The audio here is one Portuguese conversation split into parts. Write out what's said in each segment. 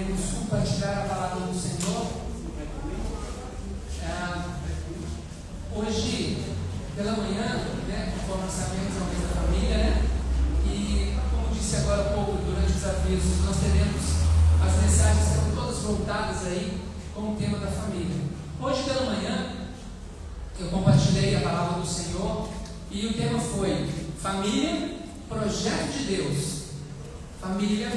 Queremos compartilhar a palavra do Senhor. Hoje, pela manhã, conforme nós sabemos, é o mês da família, e como disse agora há pouco, durante os avisos, nós teremos as mensagens que estão todas voltadas aí com o tema da família. Hoje pela manhã, eu compartilhei a palavra do Senhor e o tema foi família, projeto de Deus, família,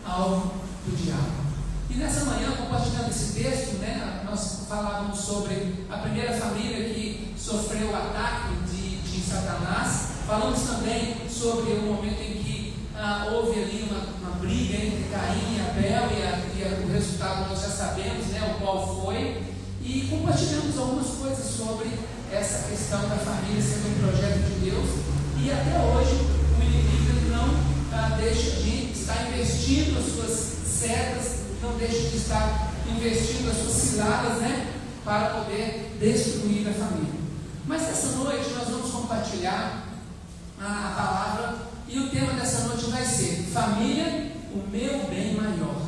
alvo do diabo. E nessa manhã, compartilhando esse texto, nós falávamos sobre a primeira família que sofreu o ataque de Satanás. Falamos também sobre o momento em que houve ali uma briga entre Caim e Abel, e o resultado nós já sabemos, o qual foi. E compartilhamos algumas coisas sobre essa questão da família sendo um projeto de Deus. E até hoje, o inimigo não deixa de estar investindo as suas setas, não deixa de estar investindo as suas ciladas, para poder destruir a família. Mas essa noite nós vamos compartilhar a palavra, e o tema dessa noite vai ser família, o meu bem maior.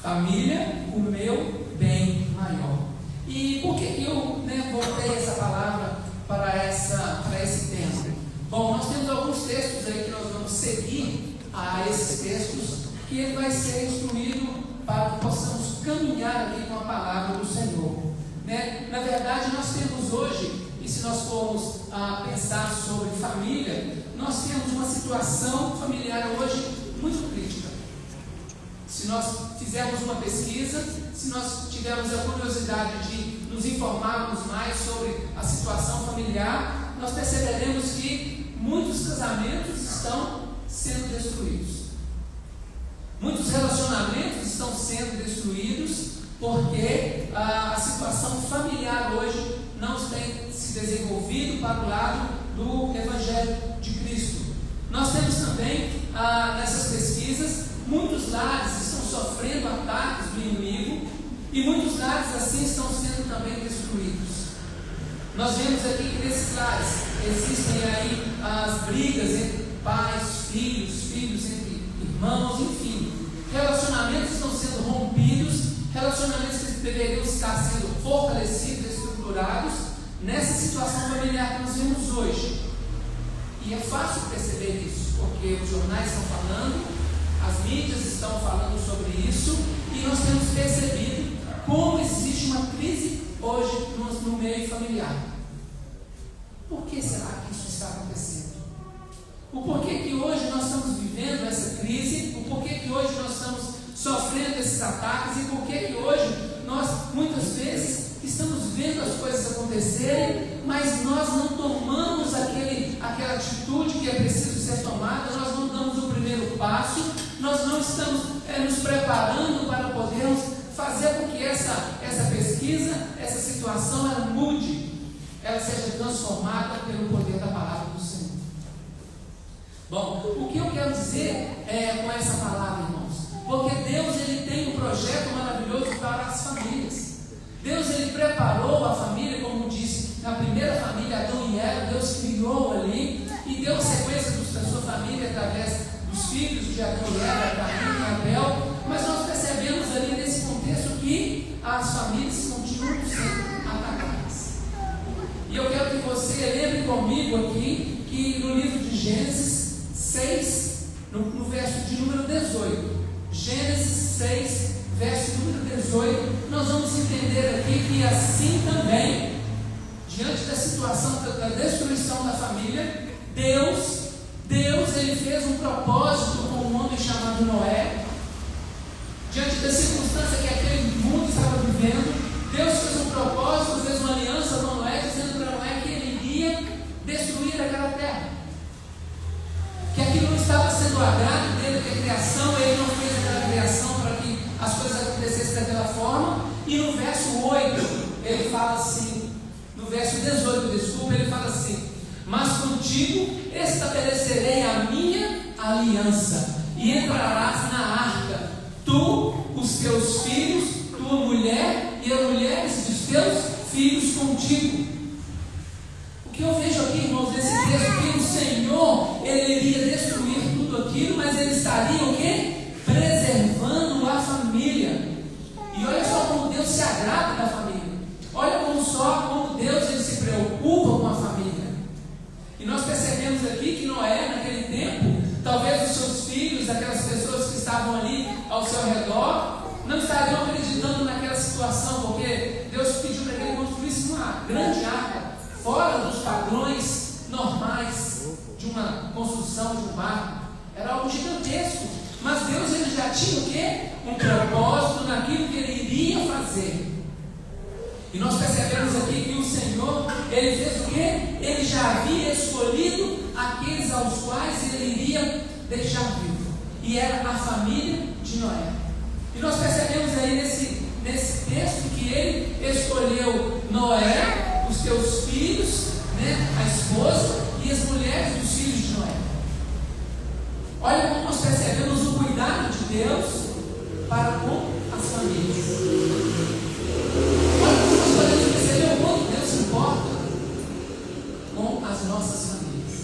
Família, o meu bem maior. E por que eu voltei essa palavra para esse tema? Bom, nós temos alguns textos aí que nós vamos seguir a esses textos, que ele vai ser instruído para que possamos caminhar aqui com a palavra do Senhor. Na verdade, nós temos hoje, e se nós formos pensar sobre família, nós temos uma situação familiar hoje muito crítica. Se nós fizermos uma pesquisa, se nós tivermos a curiosidade de nos informarmos mais sobre a situação familiar, nós perceberemos que muitos casamentos estão sendo destruídos. Muitos relacionamentos estão sendo destruídos porque a situação familiar hoje não tem se desenvolvido para o lado do Evangelho de Cristo. Nós temos também, nessas pesquisas, muitos lares estão sofrendo ataques do inimigo e muitos lares assim estão sendo também destruídos. Nós vemos aqui que nesses lares existem aí as brigas entre pais, filhos entre irmãos, enfim. Relacionamentos estão sendo rompidos, relacionamentos que deveriam estar sendo fortalecidos, estruturados, nessa situação familiar que nós vemos hoje. E é fácil perceber isso, porque os jornais estão falando, as mídias estão falando sobre isso, e nós temos percebido como existe uma crise hoje no meio familiar. Por que será que isso está acontecendo? O porquê que hoje nós estamos vivendo essa crise, o porquê que hoje nós estamos sofrendo esses ataques, e porquê que hoje nós muitas vezes estamos vendo as coisas acontecerem, mas nós não tomamos aquela atitude que é preciso ser tomada, nós não damos o primeiro passo, nós não estamos nos preparando para podermos fazer com que essa pesquisa, essa situação, ela mude, ela seja transformada pelo poder da palavra do Senhor. Bom, o que eu quero dizer com essa palavra, irmãos? Porque Deus, ele tem um projeto maravilhoso para as famílias. Deus, ele preparou a família, como disse, na primeira família, Adão e Eva, Deus criou ali e deu sequência da sua família através dos filhos de Adão e Eva, Caim e Abel. Mas nós percebemos ali nesse contexto que as famílias continuam sendo atacadas. E eu quero que você lembre comigo aqui que no livro de Gênesis 6, no verso de número 18, Gênesis 6, verso número 18, nós vamos entender aqui que assim também, diante da situação da destruição da família, Deus ele fez um propósito com um homem chamado Noé. Diante da circunstância que aquele mundo estava vivendo, Deus fez um propósito, fez uma aliança com Noé, dizendo para Noé que ele iria destruir aquela terra, que aquilo não estava sendo o agrado dele, que a criação, ele não fez aquela criação para que as coisas acontecessem daquela forma. E no verso 8, ele fala assim, no verso 18, desculpa, ele fala assim: mas contigo estabelecerei a minha aliança, e entrarás na arca, tu, os teus filhos, tua mulher e as mulheres dos teus filhos contigo. O que eu vejo aqui, irmãos, nesse texto, que o Senhor, ele iria destruir tudo aquilo, mas ele estaria o quê? Preservando a família. estavam ali ao seu redor não estariam acreditando naquela situação, porque Deus pediu para que ele construísse uma grande arca, fora dos padrões normais de uma construção de um barco. Era algo gigantesco, mas Deus ele já tinha o quê? Um propósito naquilo que ele iria fazer. E nós percebemos aqui que o Senhor, ele fez o quê? Ele já havia escolhido aqueles aos quais ele iria deixar vivo, e era a família de Noé. E nós percebemos aí nesse texto que ele escolheu Noé, os seus filhos, né, a esposa e as mulheres dos filhos de Noé. Olha como nós percebemos o cuidado de Deus para com as famílias. Olha como nós podemos perceber o quanto Deus se importa com as nossas famílias.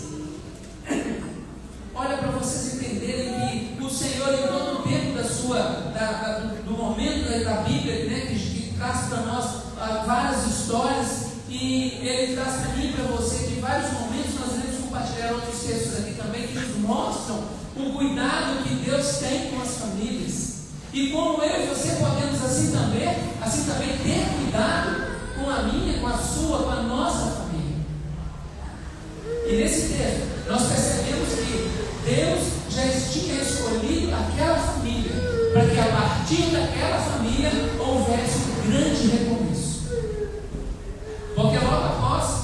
Olha para vocês entenderem que o Senhor, em todo o tempo do momento da Bíblia, né, que traz para nós várias histórias, e ele traz para mim e para você que em vários momentos nós iremos compartilhar outros textos aqui também que nos mostram o cuidado que Deus tem com as famílias, e como eu e você podemos assim também ter cuidado com a minha, com a sua, com a nossa família. E nesse texto nós percebemos que Deus já tinha escolhido aquela família para que a partir daquela família houvesse um grande recomeço. Porque logo após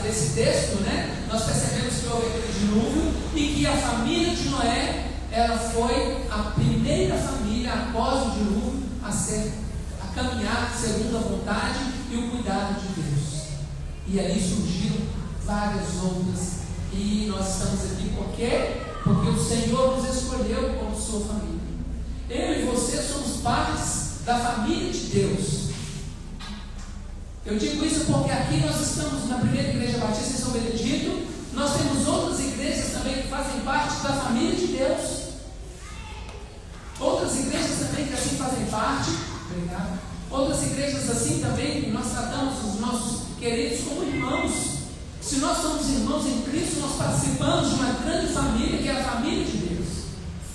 desse texto, né, nós percebemos que houve aquele dilúvio e que a família de Noé, ela foi a primeira família após o dilúvio a caminhar segundo a vontade e o cuidado de Deus. E ali surgiram várias outras. E nós estamos aqui por quê? Porque o Senhor nos escolheu como sua família. Eu e você somos partes da família de Deus. Eu digo isso porque aqui nós estamos na primeira igreja batista em São Benedito. Nós temos outras igrejas também que fazem parte da família de Deus. Outras igrejas também que assim fazem parte. Obrigado. Outras igrejas assim também que nós tratamos os nossos queridos como irmãos. Se nós somos irmãos em Cristo, nós participamos de uma grande família, que é a família de Deus.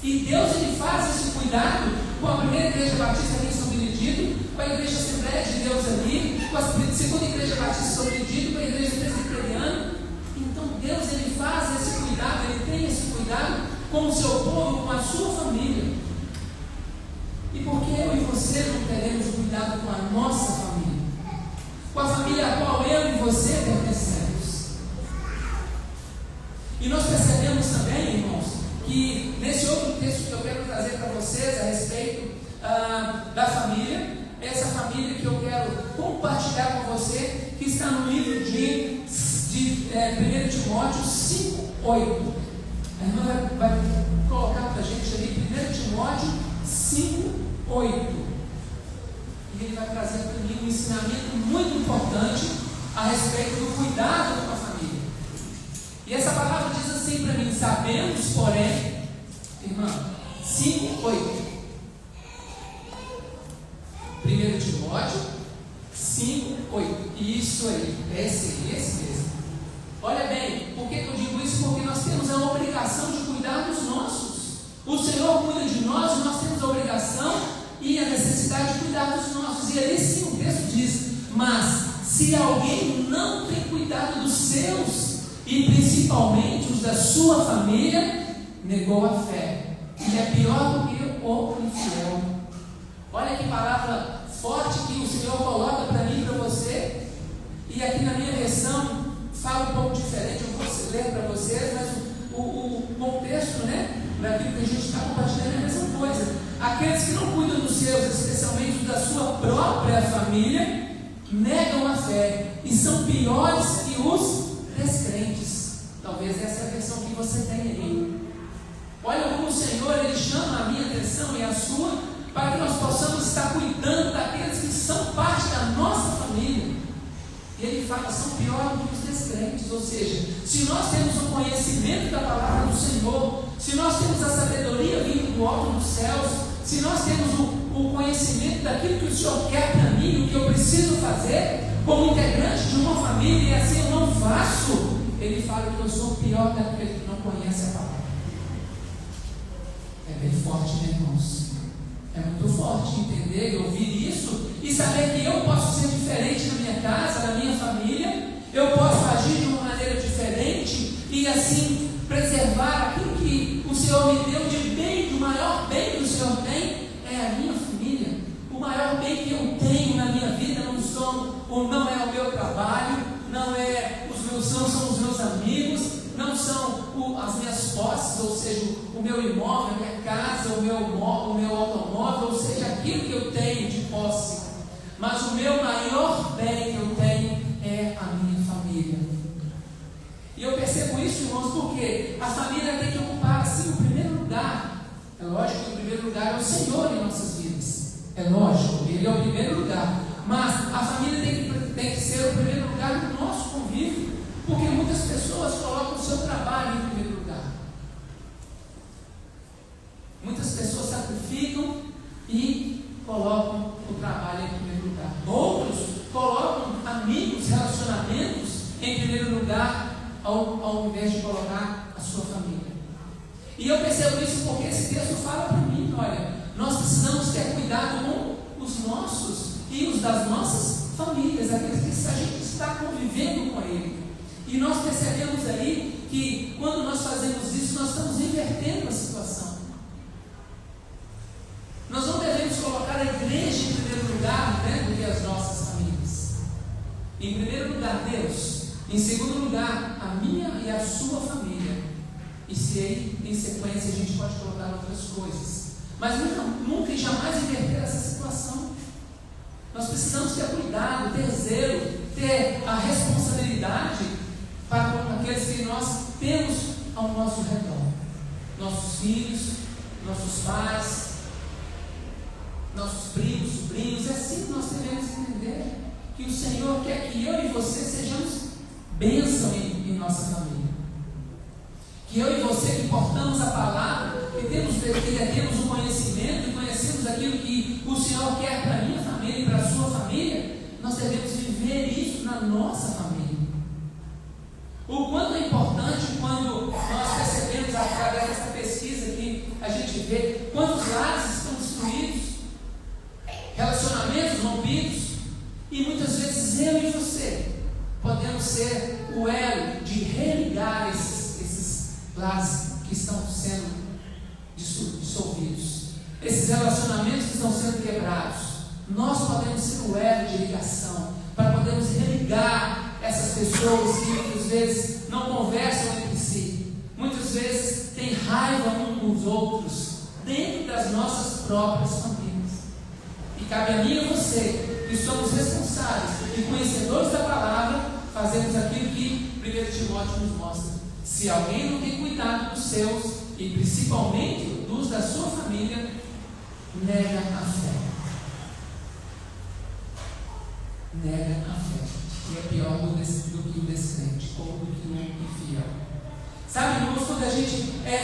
E Deus ele faz esse cuidado com a primeira igreja batista aqui em São Benedito, com a igreja Assembleia de Deus ali, com a segunda igreja batista em São Benedito, com a igreja presbiteriana. Então Deus ele faz esse cuidado, ele tem esse cuidado com o seu povo, com a sua família. E por que eu e você não teremos cuidado com a nossa família? Com a família a qual eu e você pertencemos? E nós percebemos também, irmãos, que nesse outro texto que eu quero trazer para vocês a respeito da família, essa família que eu quero compartilhar com você, que está no livro de 1 Timóteo 5:8. A irmã vai colocar para a gente ali 1 Timóteo 5:8. E ele vai trazer para mim um ensinamento muito importante a respeito do cuidado com a família. E essa palavra diz assim para mim: sabemos, porém, irmã, 5:8. 1 Timóteo 5:8. Isso aí, esse mesmo. Olha bem, por que eu digo isso? Porque nós temos a obrigação de cuidar dos nossos. O Senhor cuida de nós e nós temos a obrigação e a necessidade de cuidar dos nossos. E ali sim o texto diz: mas se alguém não tem cuidado dos seus, e principalmente os da sua família, negou a fé, e é pior do que o infiel. Olha que palavra forte que o Senhor coloca para mim e para você. E aqui na minha versão fala um pouco diferente, eu vou ler para vocês, mas o contexto, né, daquilo que a gente está compartilhando é a mesma coisa. Aqueles que não cuidam dos seus, especialmente os da sua própria família, negam a fé e são piores que os descrentes. Talvez essa é a versão que você tem aí. Olha como o Senhor ele chama a minha atenção e a sua, para que nós possamos estar cuidando daqueles que são parte da nossa família. E ele fala, são piores do que os descrentes. Ou seja, se nós temos o conhecimento da palavra do Senhor, se nós temos a sabedoria vindo do alto dos céus, se nós temos o conhecimento daquilo que o Senhor quer para mim, o que eu preciso fazer como integrante de uma família, e assim eu não faço, ele fala que eu sou pior daquele que não conhece a palavra. É bem forte, né, irmãos? É muito forte entender e ouvir isso e saber que eu posso ser diferente na minha casa, na minha família, eu posso agir de uma maneira diferente e assim preservar aquilo que o Senhor me deu de bem, do maior bem que o Senhor tem, é a minha família. O maior bem que eu tenho na minha vida não é o meu trabalho, não são os meus amigos, não são as minhas posses, ou seja, o meu imóvel, a minha casa, o meu automóvel, ou seja, aquilo que eu tenho de posse. Mas o meu maior bem que eu tenho é a minha família. E eu percebo isso, irmãos, porque a família tem que ocupar assim o primeiro lugar. É lógico que o primeiro lugar é o Senhor em nossas vidas. É lógico, Ele é o primeiro lugar. Mas a família tem que ser o primeiro lugar do nosso convívio, porque muitas pessoas colocam o seu trabalho em primeiro lugar. Muitas pessoas sacrificam e colocam o trabalho em primeiro lugar. Outros colocam amigos, relacionamentos em primeiro lugar, ao invés de colocar a sua família. E eu percebo isso porque esse texto fala para mim, olha, nós precisamos ter cuidado com os nossos e os das nossas famílias, aqueles que a gente está convivendo com ele. E nós percebemos aí que quando nós fazemos isso, nós estamos invertendo a situação. Nós não devemos colocar a igreja em primeiro lugar, né, do que as nossas famílias. Em primeiro lugar, Deus. Em segundo lugar, a minha e a sua família. E se aí, em sequência, a gente pode colocar outras coisas. Mas nunca e jamais inverter essa situação. Nós precisamos ter cuidado, ter zelo, ter a responsabilidade para com aqueles que nós temos ao nosso redor. Nossos filhos, nossos pais, nossos primos, sobrinhos. É assim que nós devemos entender que o Senhor quer que eu e você sejamos bênção em nossa família. Que eu e você que portamos a palavra, que temos o conhecimento e conhecemos aquilo que o Senhor quer para a minha família e para a sua família, nós devemos viver isso na nossa família. O quanto é importante quando nós percebemos através dessa pesquisa que a gente vê quantos lares estão destruídos, relacionamentos rompidos, e muitas vezes eu e você podemos ser o elo de religar esses lares que estão sendo dissolvidos, esses relacionamentos que estão sendo quebrados. Nós podemos ser o elo de ligação para podermos religar essas pessoas que muitas vezes não conversam entre si, muitas vezes têm raiva uns dos outros dentro das nossas próprias famílias. E cabe a mim e a você, que somos responsáveis e conhecedores da palavra, fazermos aquilo que 1 Timóteo nos mostra. Se alguém não tem cuidado dos seus, e principalmente dos da sua família, nega a fé. Nega a fé. E é pior do que o descrente, ou do que o infiel. Sabe, irmãos, quando a gente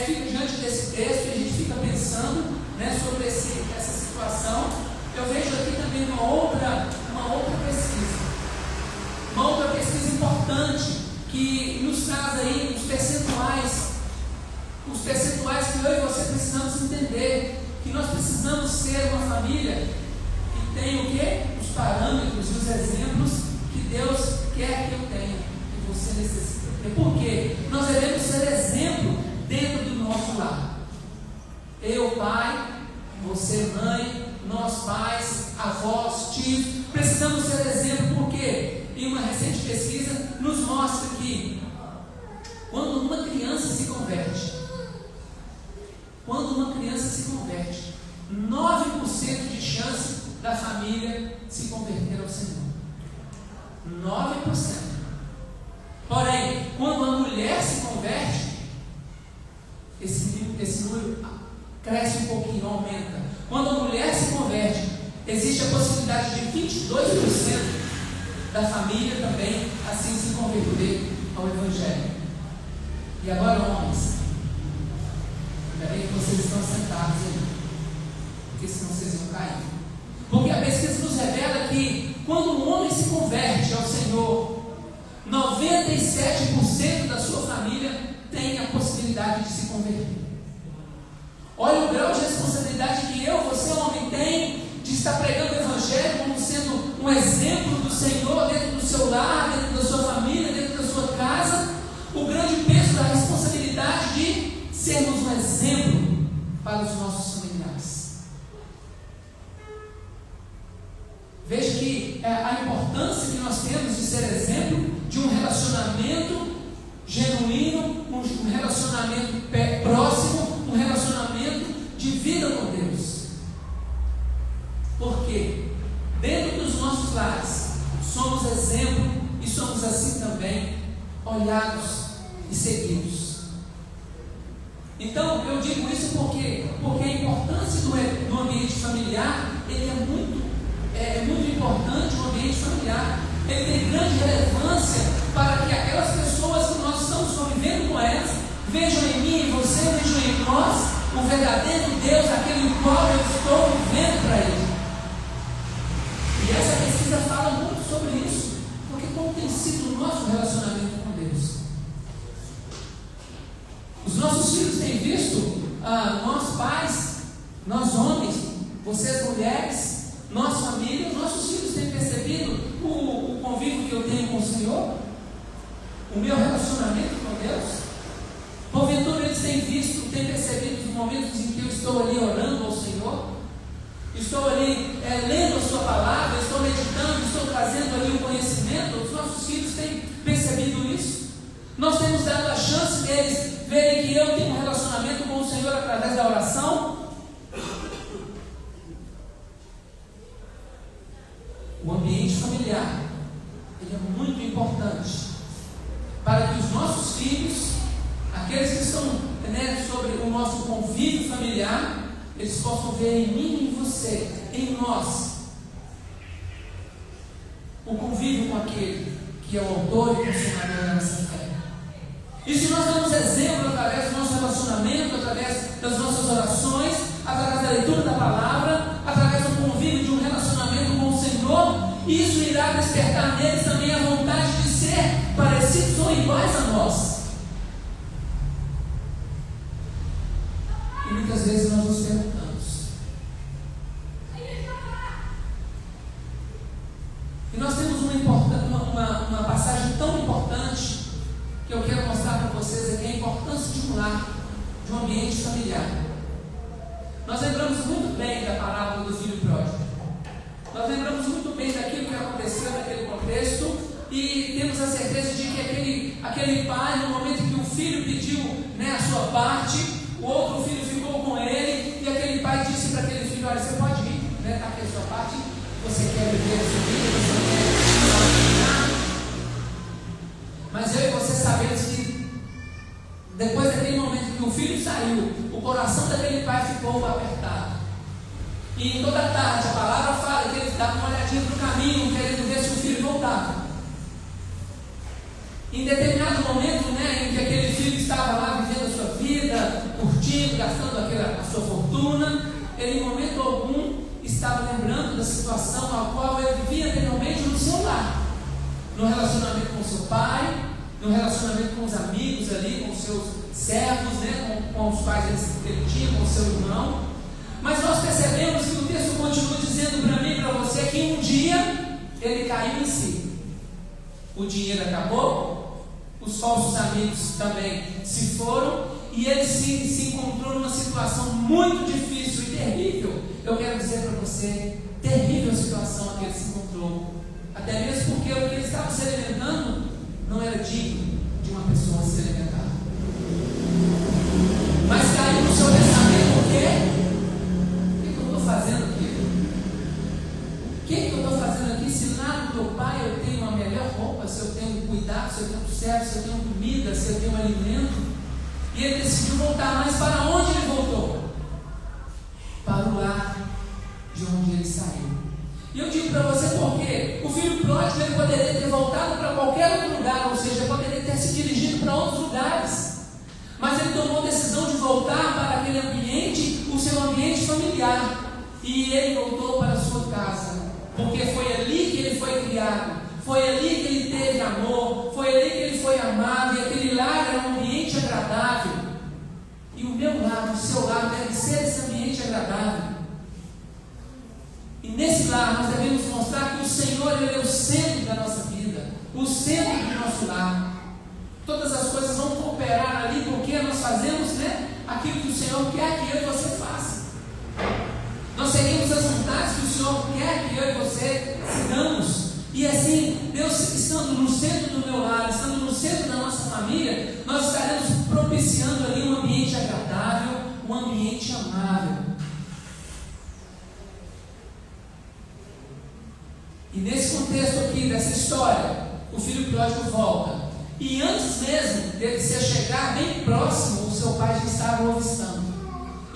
fica diante desse texto e a gente fica pensando, né, sobre essa situação, eu vejo aqui também uma outra pesquisa. Uma outra pesquisa importante que nos traz aí os percentuais que eu e você precisamos entender, que nós precisamos ser uma família que tem o quê? Os parâmetros e os exemplos que Deus quer que eu tenha, que você necessita. Por quê? Nós devemos ser exemplo dentro do nosso lar. Eu, pai, você, mãe, nós, pais, avós, tios, precisamos ser exemplo. Por quê? E uma recente pesquisa nos mostra que quando uma criança se converte, 9% de chance da família se converter ao Senhor. 9%. Porém, quando a mulher se converte, esse número cresce um pouquinho, aumenta. Quando a mulher se converte, existe a possibilidade de 22% da família também assim se converter ao Evangelho. E agora, homens, ainda bem que vocês estão sentados aí, porque senão vocês vão cair. Porque a pesquisa nos revela que quando um homem se converte ao Senhor, 97% da sua família tem a possibilidade de se converter. Olha o grau de responsabilidade que eu, você, homem, tem de estar pregando o Evangelho como sendo um exemplo do Senhor dentro do seu lar, dentro da sua família, dentro da sua casa. O grande peso da responsabilidade de sermos um exemplo para os nossos familiares. Veja que a importância que nós temos de ser exemplo de um relacionamento genuíno, um relacionamento próximo, um relacionamento de vida com Deus. Porque dentro dos nossos lares somos exemplo e somos assim também olhados e seguidos. Então eu digo isso porque a importância do ambiente familiar, ele é muito importante. O ambiente familiar, ele tem grande relevância para que aquelas pessoas que nós estamos convivendo com elas vejam em mim e você, vejam em nós o verdadeiro Deus, aquele qual eu estou vivendo para ele. E essa pesquisa fala muito sobre isso, porque como tem sido o nosso relacionamento com Deus. Os nossos filhos têm visto, nós pais, nós homens, vocês mulheres, nós família, nossos filhos têm percebido o convívio que eu tenho com o Senhor, o meu relacionamento com Deus. Porventura eles têm visto, têm percebido os momentos em que eu estou ali orando ao Senhor, estou ali lendo a sua palavra, estou meditando, estou trazendo ali o conhecimento. Os nossos filhos têm percebido isso. Nós temos dado a chance deles verem que eu tenho um relacionamento com o Senhor através da oração. O ambiente familiar, ele é muito importante para que os nossos filhos, aqueles que estão sobre o nosso convívio familiar, eles possam ver em mim e em você, em nós, o convívio com aquele que é o autor e consumador da nossa fé. E se nós damos exemplo através do nosso relacionamento, através das nossas orações, através da leitura da palavra, através do convívio de um relacionamento com o Senhor, isso irá despertar neles também a vontade de ser parecidos ou iguais a nós. E muitas vezes nós nos perguntamos. E nós temos uma passagem tão importante que eu quero mostrar para vocês aqui, a importância de um lar, de um ambiente familiar. Nós lembramos muito bem da parábola do filho pródigo. Nós lembramos muito bem daquilo que aconteceu naquele contexto e temos a certeza de que aquele pai, no momento em que o filho pediu a sua parte, o outro filho ficou com ele e aquele pai disse para aquele filho: olha, você pode ir, está aqui a sua parte, você quer viver a sua vida, você quer mas eu e você sabemos que depois daquele momento que o filho saiu, o coração daquele pai ficou apertado. E toda tarde a palavra fala que ele dava uma olhadinha para o caminho, querendo ver se o filho voltava. Em determinado momento, em que aquele filho estava lá vivendo a sua vida, curtindo, gastando a sua fortuna, ele em momento algum estava lembrando da situação a qual ele vivia anteriormente no seu lar, no relacionamento com seu pai, no relacionamento com os amigos ali, com os seus servos, com os pais que ele tinha, com o seu irmão. Mas nós percebemos que o texto continua dizendo para mim e para você que um dia ele caiu em si. O dinheiro acabou, os falsos amigos também se foram e ele se encontrou numa situação muito difícil e terrível. Eu quero dizer para você, terrível a situação a que ele se encontrou. Até mesmo porque o que ele estava se alimentando não era digno de uma pessoa se alimentar. Mas caiu no seu pensamento o quê? O que eu estou fazendo aqui? O que eu estou fazendo aqui? Se lá no meu pai eu tenho a melhor roupa, se eu tenho cuidado, se eu tenho servo, se eu tenho comida, se eu tenho alimento. E ele decidiu voltar, mas para onde ele voltou? Para o lar de onde ele saiu. E eu digo para você porque o filho pródigo ele poderia ter voltado para qualquer outro lugar, ou seja, poderia ter se dirigido para outros lugares. Mas ele tomou a decisão de voltar para aquele ambiente, o seu ambiente familiar. E ele voltou para a sua casa, porque foi ali que ele foi criado, foi ali que ele teve amor, foi ali que ele foi amado, e aquele lar era um ambiente agradável. E o meu lar, o seu lar deve ser nosso lar. Todas as coisas vão cooperar ali, porque nós fazemos, né, aquilo que o Senhor quer que eu e você faça. Nós seguimos as vontades que o Senhor quer que eu e você sigamos. E assim, Deus estando no centro do meu lar, estando no centro da nossa família, nós estaremos propiciando ali um ambiente agradável, um ambiente amável. E nesse contexto aqui, dessa história, o filho pródigo volta. E antes mesmo dele se chegar bem próximo, o seu pai já estava o avistando.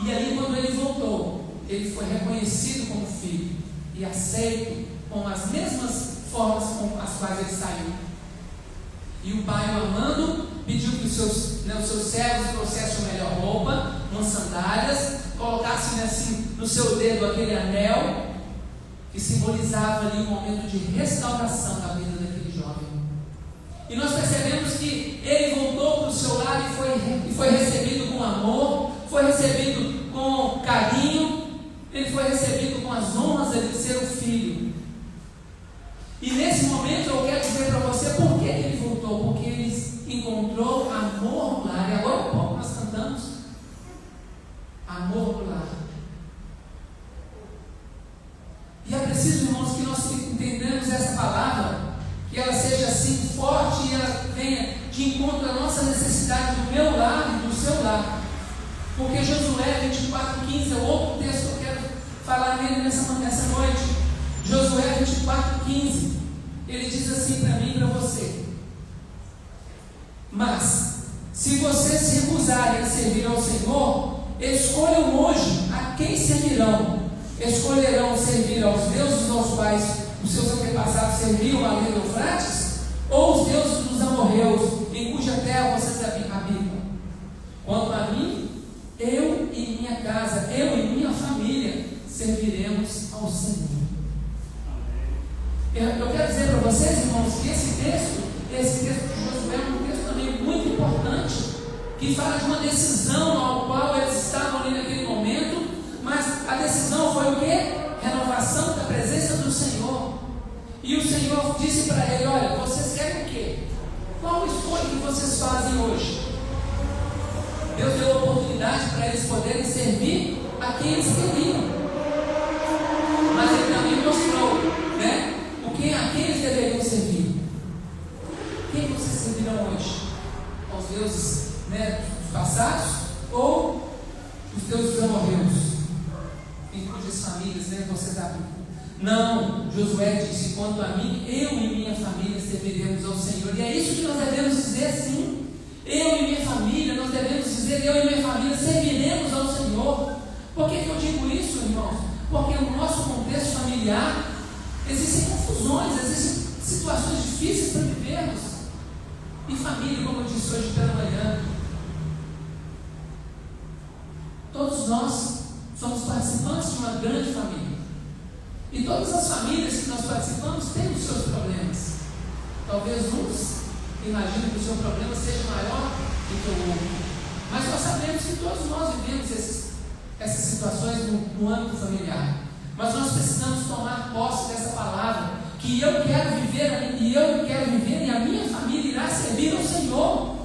E ali, quando ele voltou, ele foi reconhecido como filho e aceito com as mesmas formas com as quais ele saiu. E o pai, o amando, pediu que os seus servos trouxessem a melhor roupa, umas sandálias, colocassem assim no seu dedo aquele anel que simbolizava ali um momento de restauração da vida daquele jovem. E nós percebemos que ele voltou para o seu lar e foi recebido com amor, foi recebido com carinho, ele foi recebido com as honras de ser o filho. E nesse momento eu quero dizer para você por que ele voltou, porque ele encontrou amor no lar. E agora há pouco nós cantamos amor no lar. E é preciso, irmãos, que nós entendamos essa palavra, que ela seja assim forte e ela venha de encontro à nossa necessidade do meu lar e do seu lar. Porque Josué 24:15 é outro texto que eu quero falar nele nessa noite. Josué 24:15, ele diz assim para mim e para você: mas se vocês se recusarem a servir ao Senhor, escolham hoje a quem servirão. Escolherão servir aos deuses aos quais os seus antepassados serviam além do Eufrates, ou os deuses dos amorreus, em cuja terra vocês habitam? Quanto a mim, eu e minha casa, eu e minha família serviremos ao Senhor. Eu quero dizer para vocês, irmãos, que esse texto de Josué é um texto também muito importante, que fala de uma decisão ao qual eles estavam ali naquele momento, mas a decisão foi o quê? Renovação da presença do Senhor. E o Senhor disse para ele: olha, vocês querem o quê? Qual escolha que vocês fazem hoje? Deus deu a oportunidade para eles poderem servir a quem eles queriam, mas Ele também mostrou, né, a quem eles deveriam servir. Quem vocês servirão hoje? Aos deuses, né, dos passados ou os deuses amorreus, em cujas famílias, né, vocês habitam? Não, Josué disse: quanto a mim, eu e minha família serviremos ao Senhor. E é isso que nós devemos dizer, sim. Eu e minha família, nós devemos dizer: eu e minha família serviremos ao Senhor. Por que eu digo isso, irmãos? Porque no nosso contexto familiar existem confusões, existem situações difíceis para vivermos. E família, como eu disse hoje pela manhã, todos nós somos participantes de uma grande família. E todas as famílias que nós participamos têm os seus problemas. Talvez uns imaginem que o seu problema seja maior do que o outro. Mas nós sabemos que todos nós vivemos essas situações no âmbito familiar. Mas nós precisamos tomar posse dessa palavra, que eu quero viver e a minha família irá servir ao Senhor.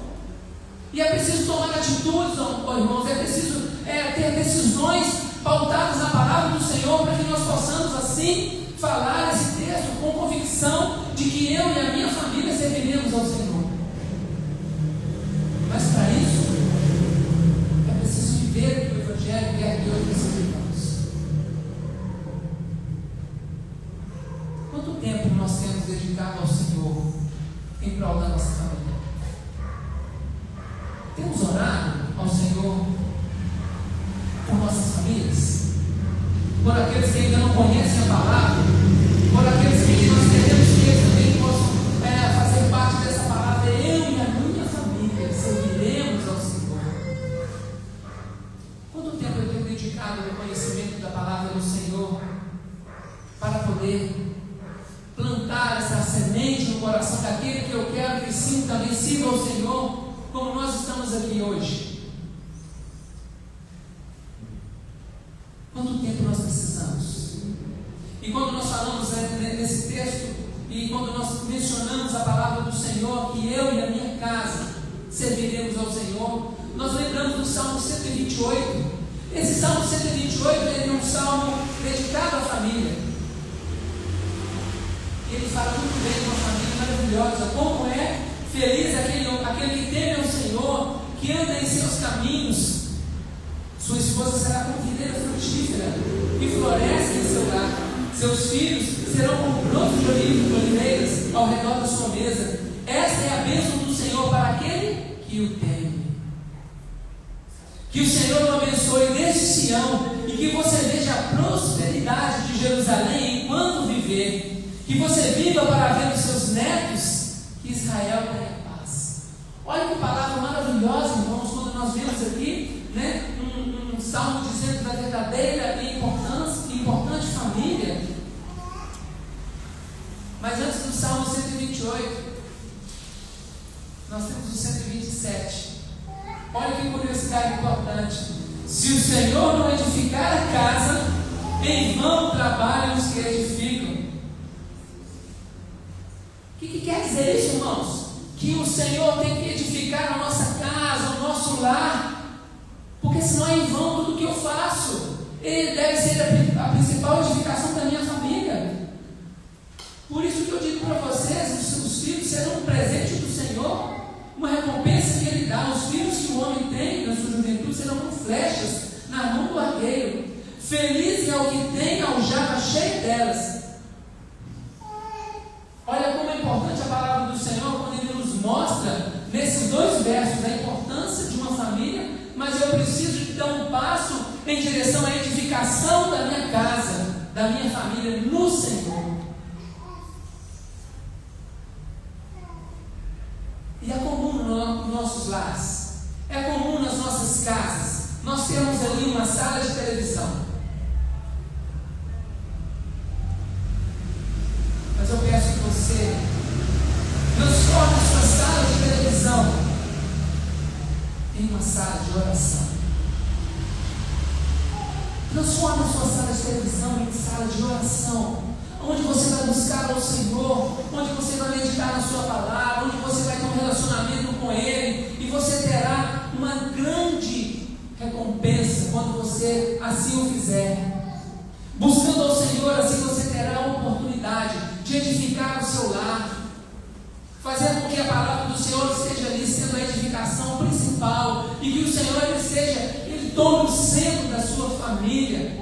E é preciso tomar atitudes, irmãos, é preciso ter decisões pautadas na palavra do Senhor, para que nós possamos assim falar esse texto com convicção de que eu e a minha família serviremos ao Senhor. Mas para isso é preciso viver o que o Evangelho quer que eu e você vivamos. Quanto tempo nós temos dedicado ao Senhor em prol da nossa família? Temos orado ao Senhor por nossas famílias? Por aqueles que ainda não conhecem a palavra? Por aqueles que nós queremos que eles também possam fazer parte dessa palavra? Eu e a minha família serviremos ao Senhor. Quanto tempo eu tenho dedicado ao conhecimento da palavra do Senhor para poder plantar essa semente no coração daquele que eu quero que sim também sirva ao Senhor, como nós estamos aqui hoje? Quanto tempo nós precisamos? E quando nós falamos nesse texto e quando nós mencionamos a palavra do Senhor, que eu e a minha casa serviremos ao Senhor, nós lembramos do Salmo 128. Esse Salmo 128 ele é um salmo dedicado à família. Ele fala muito bem de uma família maravilhosa, como é feliz aquele que teme ao Senhor, que anda em seus caminhos. Sua esposa será como videira frutífera, que floresce em seu lar. Seus filhos serão como brotos de oliveiras ao redor da sua mesa. Esta é a bênção do Senhor para aquele que o teme. Que o Senhor o abençoe desde Sião, e que você veja a prosperidade de Jerusalém enquanto viver. Que você viva para ver os seus netos, que Israel tenha paz. Olha que palavra maravilhosa, irmãos, quando nós vemos aqui, né, um salmo dizendo da verdadeira e importante família. Mas antes do Salmo 128, nós temos o 127. Olha que curiosidade importante. Se o Senhor não edificar a casa, em vão trabalham os que edificam. O que quer dizer isso, irmãos? Que o Senhor tem que edificar a nossa casa, o nosso lar, porque senão é em vão tudo que eu faço. Ele deve ser a principal edificação da minha família. Por isso que eu digo para vocês, os seus filhos serão um presente do Senhor, uma recompensa que Ele dá. Os filhos que o homem tem na sua juventude serão como flechas na mão do arqueiro. Feliz é o que tem a aljava cheia delas. Olha como é importante a palavra do Senhor quando Ele nos mostra, nesses dois versos, a importância de uma família, mas eu preciso de dar um passo em direção à edificação da minha casa, da minha família no Senhor. E é comum nos nossos lares, é comum nas nossas casas, nós temos ali uma sala de televisão. Mas eu peço que você transforme a sua sala de televisão em uma sala de oração. Transforme a sua sala de televisão em sala de oração, onde você vai buscar ao Senhor, onde você vai meditar na sua palavra, onde você vai ter um relacionamento com Ele, e você terá uma grande recompensa quando você assim o fizer. Buscando ao Senhor, assim você terá a oportunidade de edificar o seu lar, fazendo com que a palavra do Senhor esteja ali sendo a edificação principal, e que o Senhor Ele tome o centro da sua família.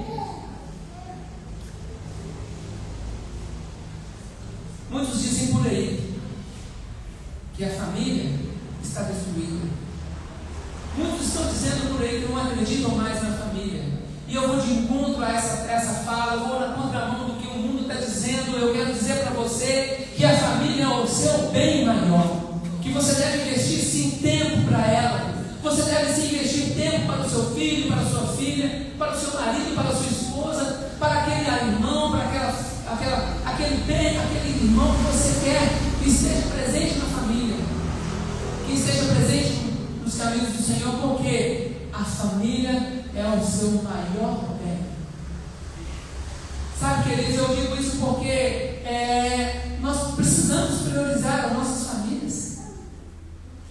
Muitos dizem por aí que a família está destruída. Muitos estão dizendo por aí que não acreditam mais na família. E eu vou de encontro a essa fala, eu vou na contramão do que o mundo está dizendo. Eu quero dizer para você que a família é o seu bem maior, que você deve investir sim tempo para ela. Você deve sim investir tempo para o seu filho, para a sua filha, para o seu marido, para a sua esposa, para aquele irmão, para aquele irmão que você quer que esteja presente na família, que esteja presente nos caminhos do Senhor, porque a família é o seu maior bem. Sabe, queridos, eu digo isso porque nós precisamos priorizar as nossas famílias.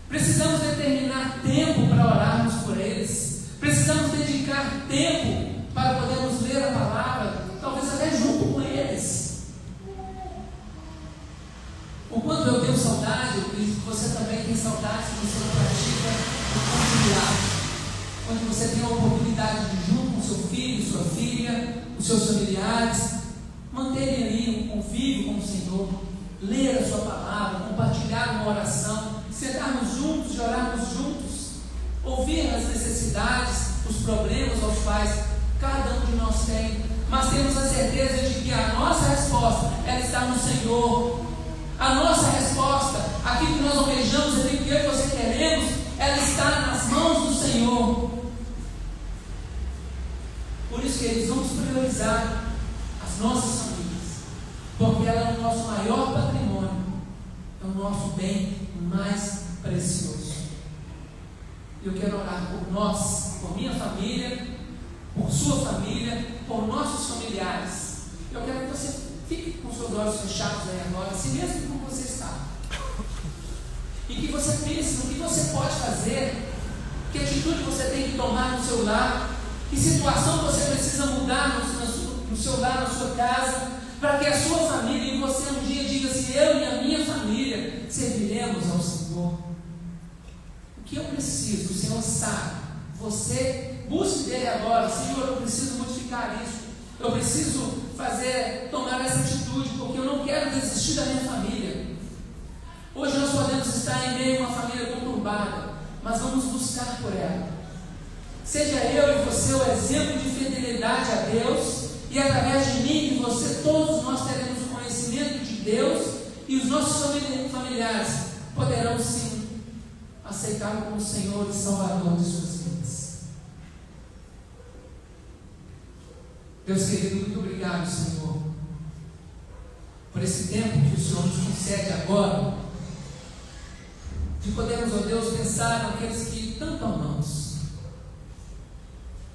Precisamos determinar tempo para orarmos por eles. Precisamos dedicar tempo para podermos ler a palavra, talvez até junto com eles. O quanto eu tenho saudade, eu acredito que você também tem saudade se você não pratica o familiar. Quando você tem a oportunidade de, junto com seu filho, sua filha, os seus familiares, manterem ali um convívio com o Senhor, ler a sua palavra, compartilhar uma oração, sentarmos juntos e orarmos juntos, ouvir as necessidades, os problemas aos quais cada um de nós tem, mas temos a certeza de que a nossa resposta, ela está no Senhor. A nossa resposta, aquilo que nós almejamos, aquilo que eu e você queremos, ela está nas mãos do Senhor. Por isso que eles vamos priorizar as nossas famílias, porque ela é o nosso maior patrimônio, é o nosso bem mais precioso. Eu quero orar por nós, por minha família, por sua família, por nossos familiares. Eu quero que você fique com seus seus olhos fechados aí agora, assim mesmo como você está. E que você pense no que você pode fazer, que atitude você tem que tomar no seu lar, que situação você precisa mudar no seu lar, na sua casa, para que a sua família e você um dia diga assim: eu e a minha família serviremos ao Senhor. O que eu preciso, o Senhor sabe. Você busque dele agora: Senhor, eu preciso modificar isso, eu preciso tomar essa atitude, porque eu não quero desistir da minha família. Hoje nós podemos estar em meio a uma família conturbada, mas vamos buscar por ela. Seja eu e você o exemplo de fidelidade a Deus, e através de mim e você, todos nós teremos o conhecimento de Deus, e os nossos familiares poderão sim aceitá-lo como Senhor e Salvador de suas vidas. Deus querido, muito obrigado, Senhor, por esse tempo que o Senhor nos concede agora, de podermos, ó Deus, pensar naqueles que tanto amamos,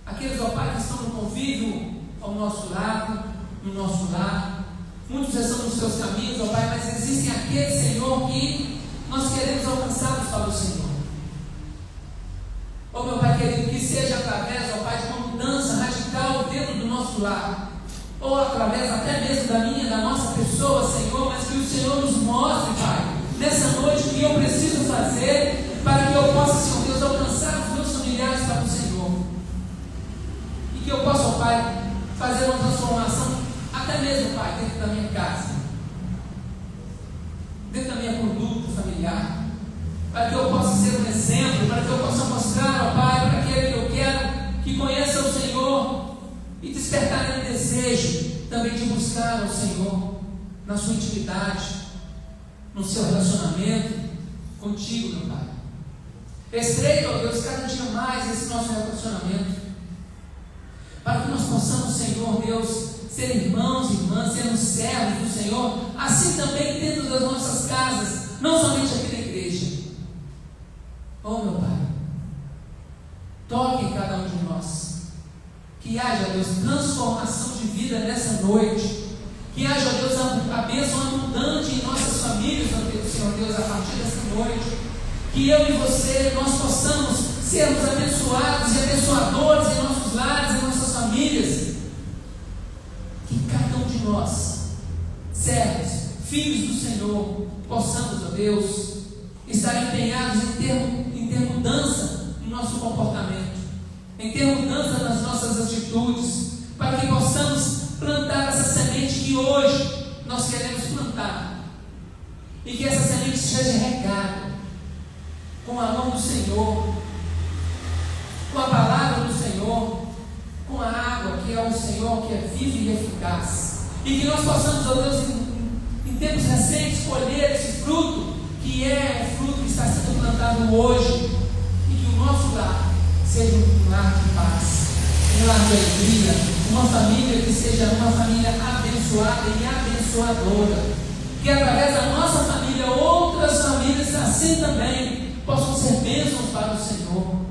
aqueles, ó Pai, que estão no convívio ao nosso lado, no nosso lar. Muitos já estão nos seus caminhos, ó Pai, mas existem aqueles, Senhor, que nós queremos alcançá-los para o Senhor. Ó meu Pai querido, que seja através, ó Pai, de uma mudança radical dentro do nosso lar, ou através até mesmo da nossa pessoa, Senhor, mas que o Senhor nos mostre, Pai, nessa noite, o que eu preciso fazer para que eu possa, Senhor Deus, alcançar os meus familiares para o Senhor, e que eu possa, ó Pai, fazer uma transformação, até mesmo, Pai, dentro da minha casa, dentro da minha conduta familiar, para que eu possa ser um exemplo, para que eu possa mostrar, ó Pai, para aquele que eu quero que conheça o Senhor, e despertar nele desejo também de buscar o Senhor na sua intimidade, no seu relacionamento contigo, meu Pai. Estreita, ó Deus, cada dia mais esse nosso relacionamento, para que nós possamos, Senhor Deus, ser irmãos e irmãs, sermos servos do Senhor, assim também dentro das nossas casas, não somente aqui na igreja. Oh, meu Pai, toque em cada um de nós, que haja, Deus, transformação de vida nessa noite, que haja, Deus, a bênção abundante em nossas famílias, Senhor Deus, a partir dessa noite, que eu e você, nós possamos sermos abençoados e abençoadores em nossos lares, em nossas famílias, que cada um de nós, servos, filhos do Senhor, possamos, ó Deus, estar empenhados em ter mudança no nosso comportamento, em ter mudança nas nossas atitudes, para que possamos plantar essa semente que hoje nós queremos plantar, e que essa semente seja regada com a mão do Senhor, com a palavra do Senhor, com a água que é o Senhor, que é viva e eficaz, e que nós possamos, ó Deus, em tempos recentes, colher esse fruto, que é o fruto que está sendo plantado hoje, e que o nosso lar seja um lar de paz, um lar de alegria, uma família que seja uma família abençoada e abençoadora, que através da nossa família, outras famílias assim também possam ser bênçãos para o Senhor,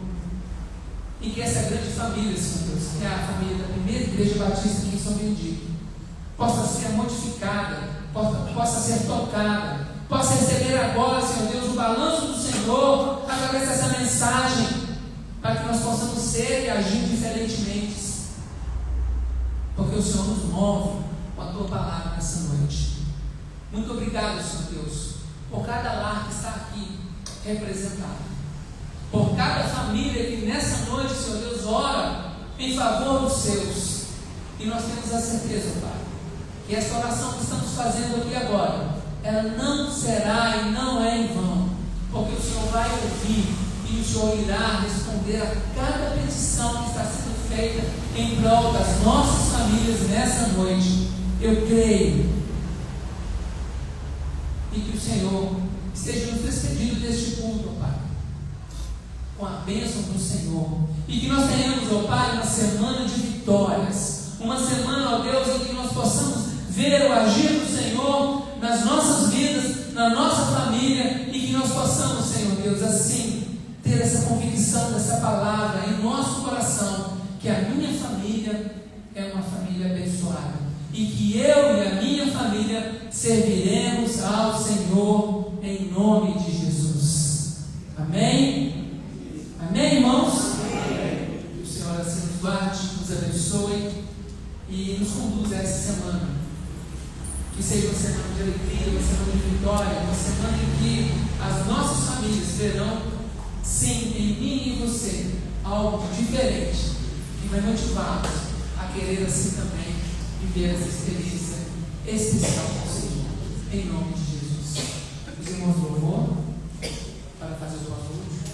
e que essa grande família, Senhor Deus, que é a família da primeira igreja batista aqui em São Benedito, possa ser modificada, possa ser tocada, possa receber agora, Senhor Deus, o balanço do Senhor através dessa mensagem, para que nós possamos ser e agir diferentemente, porque o Senhor nos move com a Tua palavra nessa noite. Muito obrigado, Senhor Deus, por cada lar que está aqui representado, por cada família que nessa noite, Senhor Deus, ora em favor dos seus, e nós temos a certeza, Pai, que esta oração que estamos fazendo aqui agora, ela não será e não é em vão, porque o Senhor vai ouvir e o Senhor irá responder a cada petição que está sendo feita em prol das nossas famílias nessa noite. Eu creio, e que o Senhor esteja nos despedindo deste culto, ó Pai, com a bênção do Senhor, e que nós tenhamos, ó Pai, uma semana de vitórias, uma semana, ó Deus, em que nós possamos ver o agir do Senhor nas nossas vidas, na nossa família, e que nós possamos, Senhor Deus, assim, ter essa convicção dessa palavra em nosso coração, que a minha família é uma família abençoada, e que eu e a minha família serviremos ao Senhor em nome de Jesus. Amém? Amém, irmãos? Que o Senhor assim nos guarde, nos abençoe e nos conduza essa semana. Que seja uma semana de alegria, uma semana de vitória, uma semana em que as nossas famílias verão, sim, em mim e em você, algo diferente que vai motivá-los a querer assim também viver essa experiência especial com o Senhor, em nome de Jesus. Os irmãos do louvor, para fazer os nossos últimos.